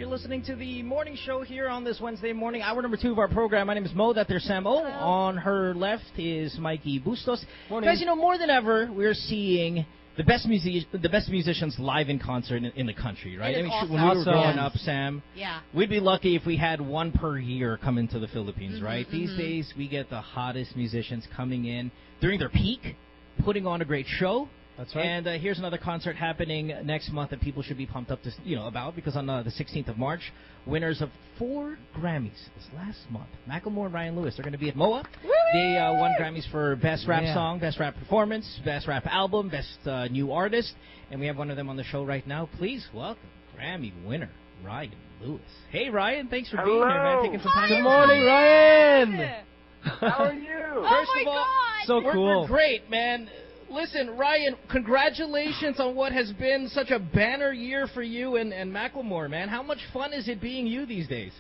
You're listening to the morning show here on this Wednesday morning, hour number 2 of our program. My name is Mo. That there's Sam O. On her left is Mikey Bustos. Morning. Guys, you know, more than ever, we're seeing the best musicians live in concert in the country, right? I mean, awesome. when we were growing up, Sam, yeah, we'd be lucky if we had one per year come into the Philippines, right? These days, we get the hottest musicians coming in during their peak, putting on a great show. That's right. And here's another concert happening next month that people should be pumped up to, about, because on the 16th of March, winners of 4 Grammys this last month, Macklemore and Ryan Lewis, are going to be at MOA. They won Grammys for Best Rap Song, Best Rap Performance, Best Rap Album, Best New Artist, and we have one of them on the show right now. Please welcome Grammy winner Ryan Lewis. Hey, Ryan, thanks for being here, man. Taking some time. Good morning, Ryan. How are you? First of all, so cool. We're great, man. Listen, Ryan, congratulations on what has been such a banner year for you and Macklemore, man. How much fun is it being you these days?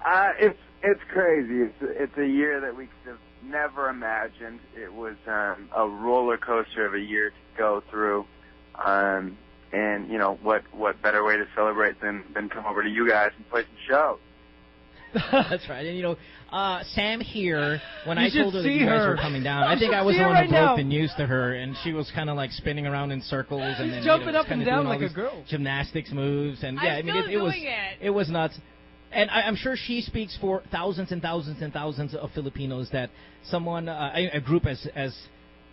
It's crazy. It's a year that we could have never imagined. It was a roller coaster of a year to go through. And you know what better way to celebrate than come over to you guys and play some shows. That's right. And Sam here, when I told her that you guys were coming down, I think I was the one who broke the news to her, and she was kind of like spinning around in circles and then jumping up and down like a girl. Gymnastics moves, and yeah, it was nuts. And I'm sure she speaks for thousands and thousands and thousands of Filipinos that someone, a group as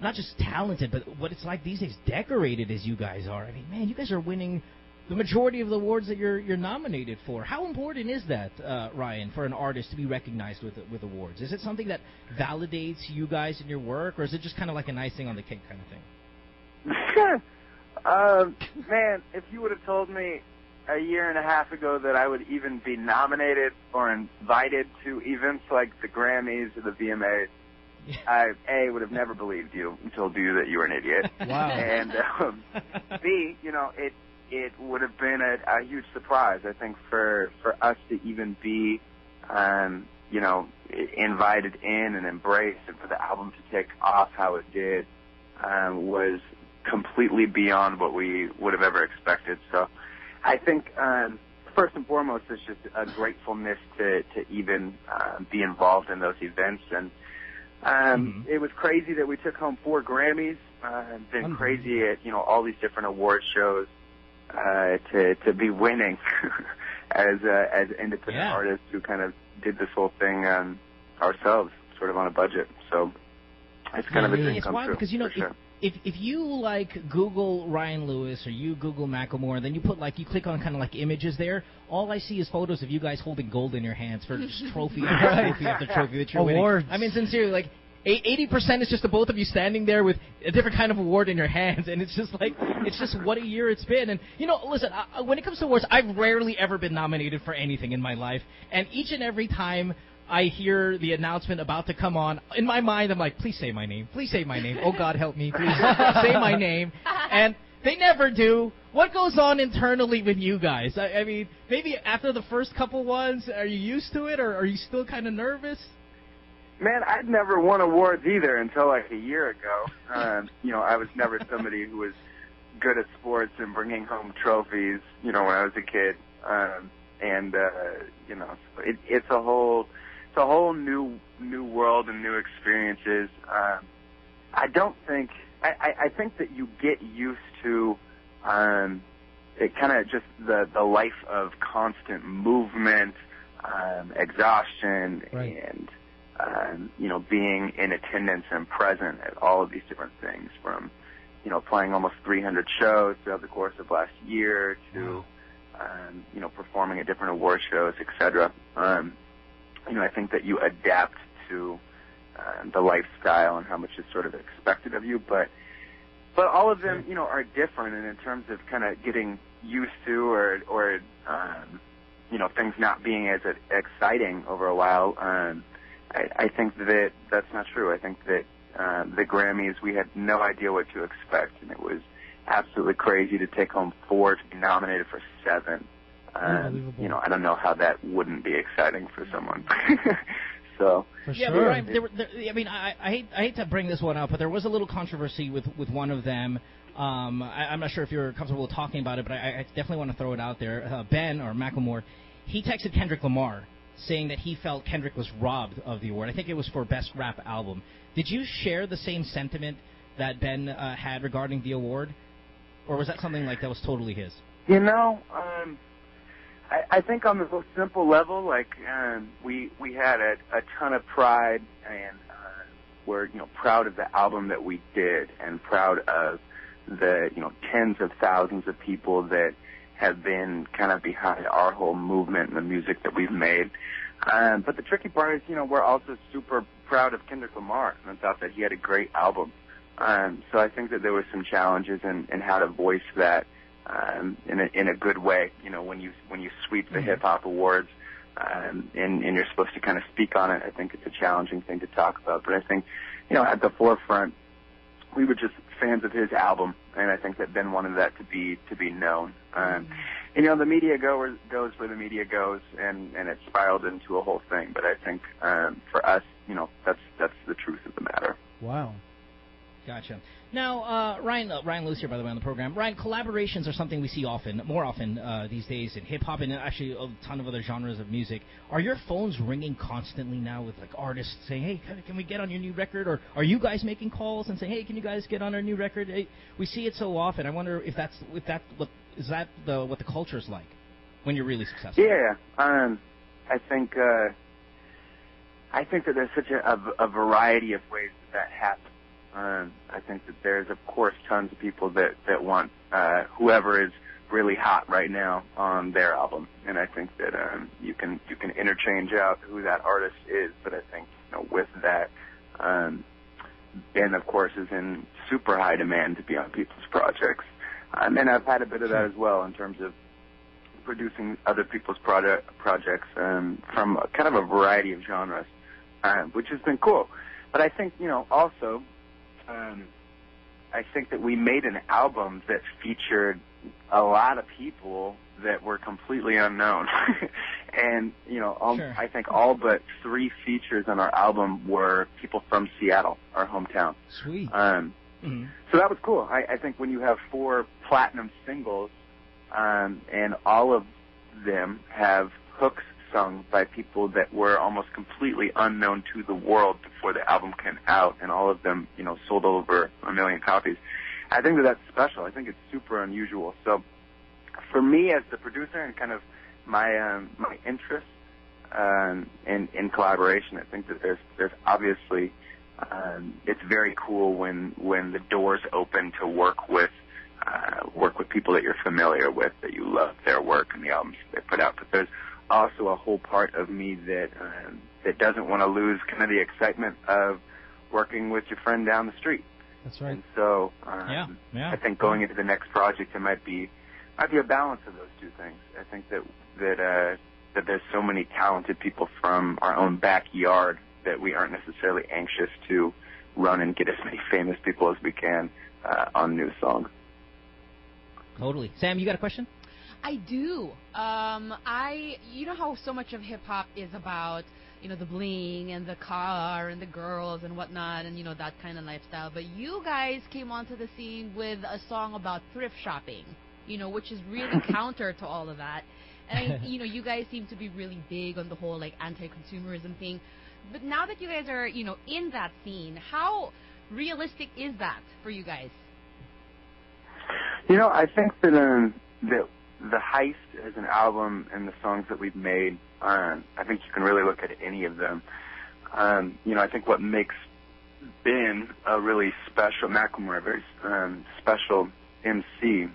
not just talented, but what it's like these days, decorated as you guys are. I mean, man, you guys are winning the majority of the awards that you're nominated for. How important is that, Ryan, for an artist to be recognized with awards? Is it something that validates you guys in your work, or is it just kind of like an icing on the cake kind of thing? Man, if you would have told me a year and a half ago that I would even be nominated or invited to events like the Grammys or the VMAs, I would have never believed you and told you that you were an idiot. Wow. And B, it would have been a huge surprise, I think, for us to even be, invited in and embraced, and for the album to take off how it did was completely beyond what we would have ever expected. So I think, first and foremost, it's just a gratefulness to even be involved in those events. And it was crazy that we took home 4 Grammys. Been crazy at, all these different award shows. To be winning as independent artists who kind of did this whole thing ourselves, sort of on a budget. So it's kind of a dream come true. Because if you Google Ryan Lewis or you Google Macklemore, and then you click on kind of like images there, all I see is photos of you guys holding gold in your hands for just trophy after trophy after trophy that you're winning. I mean, sincerely, 80% is just the both of you standing there with a different kind of award in your hands, and it's just what a year it's been. And, listen, when it comes to awards, I've rarely ever been nominated for anything in my life, and each and every time I hear the announcement about to come on, in my mind, I'm like, please say my name. Please say my name. Oh, God, help me. Please say my name. And they never do. What goes on internally with you guys? I mean, maybe after the first couple ones, are you used to it, or are you still kind of nervous? Man, I'd never won awards either until like a year ago. I was never somebody who was good at sports and bringing home trophies, when I was a kid. It's a whole new world and new experiences. I think that you get used to it kind of just the life of constant movement, exhaustion, and being in attendance and present at all of these different things, from, playing almost 300 shows throughout the course of last year to, performing at different award shows, etc. I think that you adapt to the lifestyle and how much is sort of expected of you, but all of them, are different, and in terms of kind of getting used to or things not being as exciting over a while, I think that that's not true. I think that the Grammys, we had no idea what to expect, and it was absolutely crazy to take home 4, to be nominated for 7. I don't know how that wouldn't be exciting for someone. So For yeah, sure. but Ryan, I mean, I hate to bring this one up, but there was a little controversy with one of them. I'm not sure if you're comfortable talking about it, but I definitely want to throw it out there. Ben, or Macklemore, he texted Kendrick Lamar saying that he felt Kendrick was robbed of the award. I think it was for Best Rap Album. Did you share the same sentiment that Ben had regarding the award? Or was that something like that was totally his? You know, I think on the most simple level, like we had a ton of pride, and we're proud of the album that we did, and proud of the tens of thousands of people that have been kind of behind our whole movement and the music that we've made. But the tricky part is, we're also super proud of Kendrick Lamar and thought that he had a great album. So I think that there were some challenges in how to voice that in a good way. When you sweep the hip hop awards and you're supposed to kind of speak on it, I think it's a challenging thing to talk about. But I think at the forefront, we were just fans of his album, and I think that Ben wanted that to be known. And the media goes where the media goes, and it spiraled into a whole thing. But I think for us, that's the truth of the matter. Wow. Gotcha. Now, Ryan Lewis here, by the way, on the program. Ryan, collaborations are something we see more often these days in hip-hop and actually a ton of other genres of music. Are your phones ringing constantly now with artists saying, hey, can we get on your new record? Or are you guys making calls and saying, hey, can you guys get on our new record? Hey, we see it so often. I wonder if what the culture is like when you're really successful. Yeah, I think that there's such a variety of ways that happens. I think that there's, of course, tons of people that want whoever is really hot right now on their album, and I think that you can interchange out who that artist is. But I think with that, Ben, of course, is in super high demand to be on people's projects, and I've had a bit of that as well in terms of producing other people's projects from kind of a variety of genres, which has been cool. But I think also. I think that we made an album that featured a lot of people that were completely unknown. And, Sure. I think all but 3 features on our album were people from Seattle, our hometown. Sweet. So that was cool. I think when you have 4 platinum singles, and all of them have hooks sung by people that were almost completely unknown to the world before the album came out, and all of them, sold over 1 million copies. I think that's special. I think it's super unusual. So for me as the producer and kind of my interest in collaboration, I think that there's obviously it's very cool when the doors open to work with people that you're familiar with, that you love their work and the albums they put out. But there's also a whole part of me that doesn't want to lose kind of the excitement of working with your friend down the street. That's right. And so Yeah. I think going into the next project, it might be a balance of those two things. I think that there's so many talented people from our own backyard that we aren't necessarily anxious to run and get as many famous people as we can on new songs. Totally. Sam, you got a question? I do. You know how so much of hip hop is about, the bling and the car and the girls and whatnot, and that kind of lifestyle. But you guys came onto the scene with a song about thrift shopping, which is really counter to all of that. And you guys seem to be really big on the whole anti-consumerism thing. But now that you guys are, in that scene, how realistic is that for you guys? I think that the Heist as an album and the songs that we've made, I think you can really look at any of them. I think what makes Ben a really special, Macklemore, a very special MC,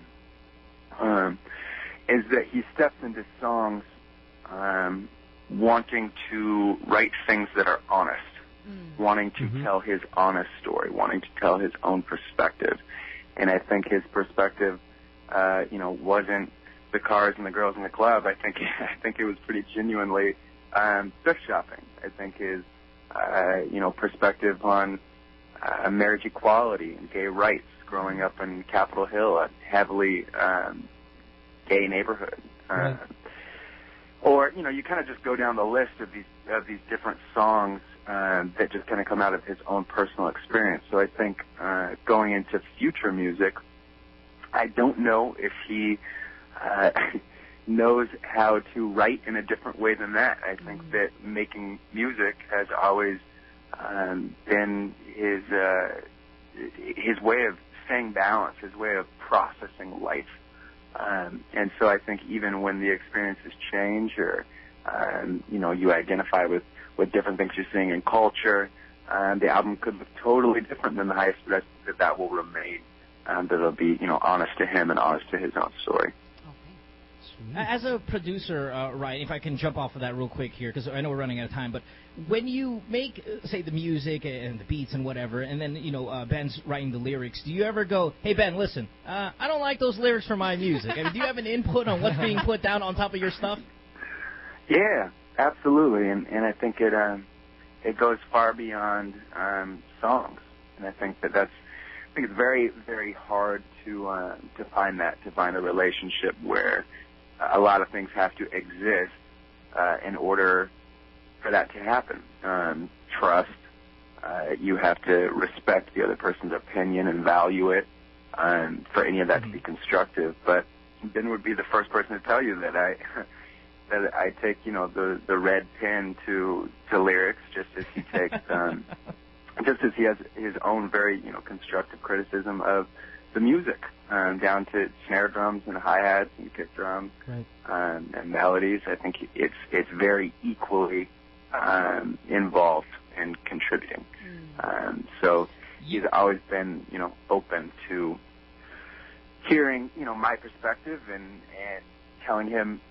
is that he steps into songs wanting to write things that are honest, wanting to tell his honest story, wanting to tell his own perspective. And I think his perspective, wasn't the cars and the girls in the club. I think it was pretty genuinely thrift shopping. I think his, perspective on marriage equality and gay rights, growing up in Capitol Hill, a heavily gay neighborhood. Right. or you kind of just go down the list of these different songs that just kind of come out of his own personal experience. So I think going into future music, I don't know if he knows how to write in a different way than that. I think that making music has always been his way of staying balanced, his way of processing life. And so I think even when the experiences change, or you identify with different things you're seeing in culture, the album could look totally different than the highest, but I think that will remain. That it'll be honest to him and honest to his own story. As a producer, Ryan, if I can jump off of that real quick here, because I know we're running out of time, but when you make, say, the music and the beats and whatever, and then, Ben's writing the lyrics, do you ever go, hey, Ben, listen, I don't like those lyrics for my music? I mean, do you have an input on what's being put down on top of your stuff? Yeah, absolutely, and I think it goes far beyond songs, and I think it's very, very hard to find a relationship where a lot of things have to exist in order for that to happen. Trust. You have to respect the other person's opinion and value it for any of that to be constructive. But Ben would be the first person to tell you that I take the red pen to lyrics, just as he takes just as he has his own very constructive criticism of the music, down to snare drums and hi-hats and kick drums, right, and melodies. I think it's very equally involved in contributing. So he's always been open to hearing my perspective and telling him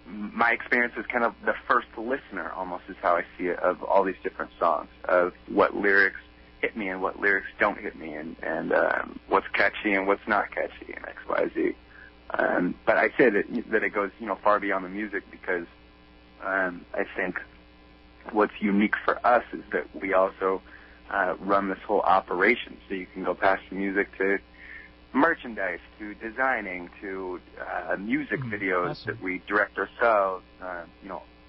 my experience as kind of the first listener, almost, is how I see it, of all these different songs, of what lyrics hit me and what lyrics don't hit me, and what's catchy and what's not catchy, and X, Y, Z. But I say that it goes far beyond the music, because I think what's unique for us is that we also run this whole operation. So you can go past the music to merchandise, to designing, to music videos that we direct ourselves,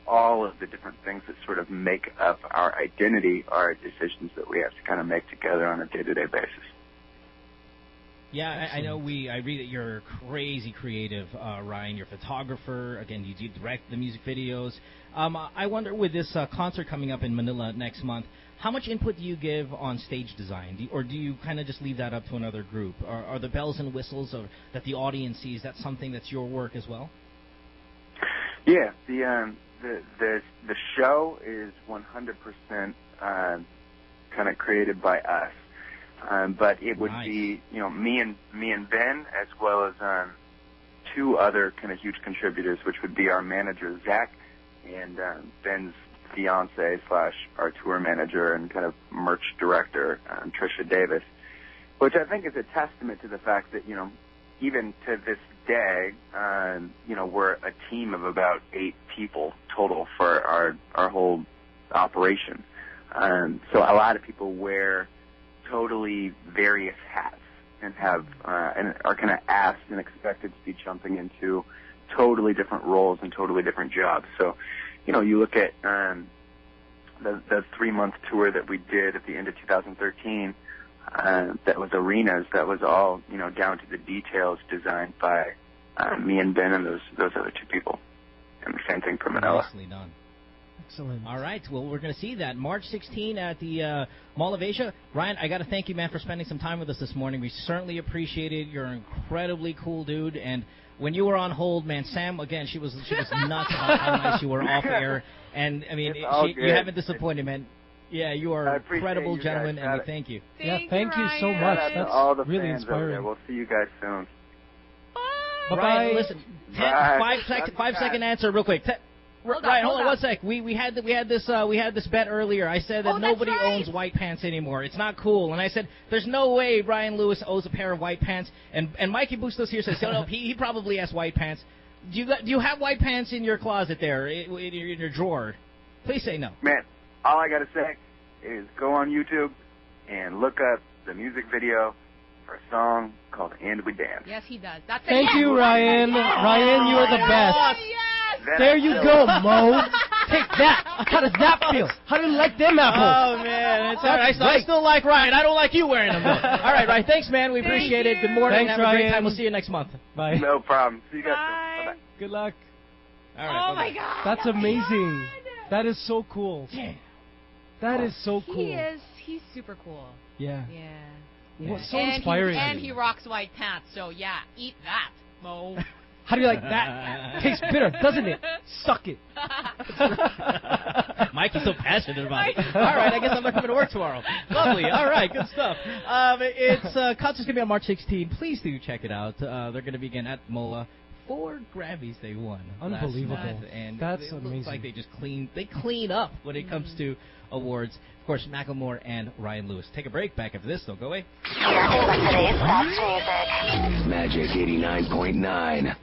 all of the different things that sort of make up our identity are decisions that we have to kind of make together on a day-to-day basis. Yeah, I know I read that you're crazy creative, Ryan. You're a photographer. Again, you do direct the music videos. I wonder, with this concert coming up in Manila next month, how much input do you give on stage design? Or do you kind of just leave that up to another group? Are the bells and whistles that the audience sees, that's something that's your work as well? Yeah, the show is 100% kind of created by us. But it would be, me and Ben, as well as two other kind of huge contributors, which would be our manager, Zach, and Ben's fiance / our tour manager and kind of merch director, Trisha Davis, which I think is a testament to the fact that, even to this day, we're a team of about 8 people total for our whole operation. So a lot of people wear totally various hats and and are kind of asked and expected to be jumping into totally different roles and totally different jobs. So, you look at the 3-month tour that we did at the end of 2013, that was arenas, that was all, down to the details, designed by me and Ben and those other 2 people. And the same thing for Manila. Nicely done. Excellent. All right. Well, we're going to see that March 16 at the Mall of Asia. Ryan, I got to thank you, man, for spending some time with us this morning. We certainly appreciate it. You're an incredibly cool dude. And when you were on hold, man, Sam, again, she was nuts about how nice you were off air. And, I mean, you haven't disappointed, man. Yeah, you are an incredible gentleman, and we thank you. Thank you so Ryan. much. That's all the really fans inspiring. Over there. We'll see you guys soon. Bye-bye. Ryan, listen, Bye. 5-second answer real quick. Ryan, hold on 1 sec. We had this bet earlier. I said that nobody owns white pants anymore. It's not cool. And I said there's no way Ryan Lewis owns a pair of white pants. And Mikey Bustos here says no, he probably has white pants. Do you have white pants in your closet there, in your drawer? Please say no. Man, all I gotta say is go on YouTube and look up the music video for a song called "And We Dance." Yes, he does. That's Thank you, Ryan. Ryan, you are the best. Yes! There you go, Mo. Take that. How does that feel? How do you like them apples? Oh, man. It's all right. I still like Ryan. I don't like you wearing them, though. All right, Ryan. Thanks, man. We appreciate it. Good morning. Thanks, Have a great Ryan. time. We'll see you next month. Bye. No problem. See you guys Bye. soon. Bye-bye. Good luck. All right. Oh, my God. That's oh my amazing. God. That is so cool. Yeah. That is so cool. He's super cool. Yeah. Yeah. Well, so and inspiring. And he rocks white pants, so yeah, eat that, Mo. How do you like that? Tastes bitter, doesn't it? Suck it. Mikey's so passionate about it. All right, I guess I'm not coming to work tomorrow. Lovely. All right, good stuff. Concert's going to be on March 16. Please do check it out. They're going to be again at MOLA. 4 Grammys they won. Unbelievable. Last night, and That's it amazing. looks like they just clean up when it comes to awards. Of course, Macklemore and Ryan Lewis. Take a break. Back after this. Don't go away. Nothing but today's best music. Magic 89.9.